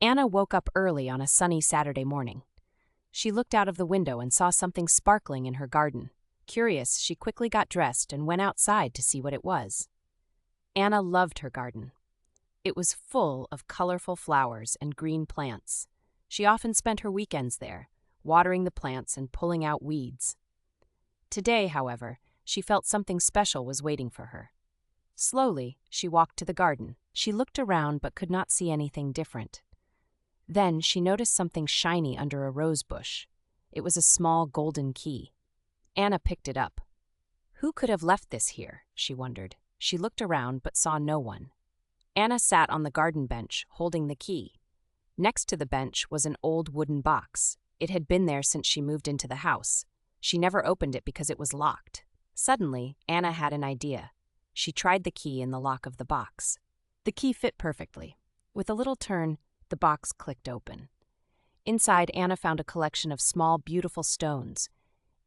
Anna woke up early on a sunny Saturday morning. She looked out of the window and saw something sparkling in her garden. Curious, she quickly got dressed and went outside to see what it was. Anna loved her garden. It was full of colorful flowers and green plants. She often spent her weekends there, watering the plants and pulling out weeds. Today, however, she felt something special was waiting for her. Slowly, she walked to the garden. She looked around but could not see anything different. Then she noticed something shiny under a rose bush. It was a small golden key. Anna picked it up. Who could have left this here, she wondered. She looked around but saw no one. Anna sat on the garden bench, holding the key. Next to the bench was an old wooden box. It had been there since she moved into the house. She never opened it because it was locked. Suddenly, Anna had an idea. She tried the key in the lock of the box. The key fit perfectly. With a little turn, the box clicked open. Inside, Anna found a collection of small, beautiful stones.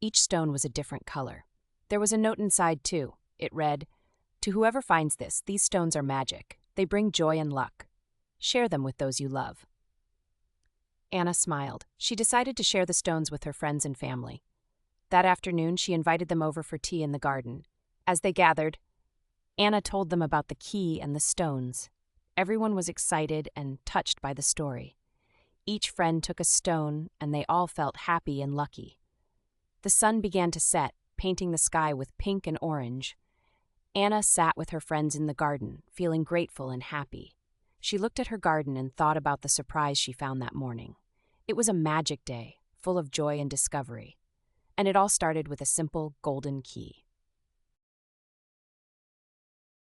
Each stone was a different color. There was a note inside, too. It read, "To whoever finds this, these stones are magic. They bring joy and luck. Share them with those you love." Anna smiled. She decided to share the stones with her friends and family. That afternoon, she invited them over for tea in the garden. As they gathered, Anna told them about the key and the stones. Everyone was excited and touched by the story. Each friend took a stone, and they all felt happy and lucky. The sun began to set, painting the sky with pink and orange. Anna sat with her friends in the garden, feeling grateful and happy. She looked at her garden and thought about the surprise she found that morning. It was a magic day, full of joy and discovery. And it all started with a simple golden key.